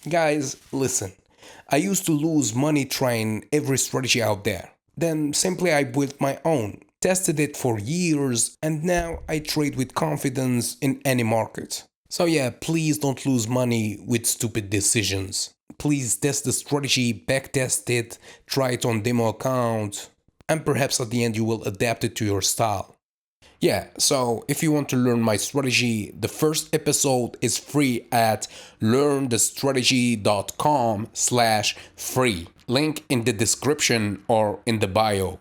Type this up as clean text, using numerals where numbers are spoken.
Guys, listen. I used to lose money trying every strategy out there. Then simply I built my own, tested it for years, and now I trade with confidence in any market. So yeah, please don't lose money with stupid decisions. Please test the strategy, backtest it, try it on demo account, and perhaps at the end you will adapt it to your style. Yeah, so if you want to learn my strategy, the first episode is free at learnthestrategy.com/free. Link in the description or in the bio.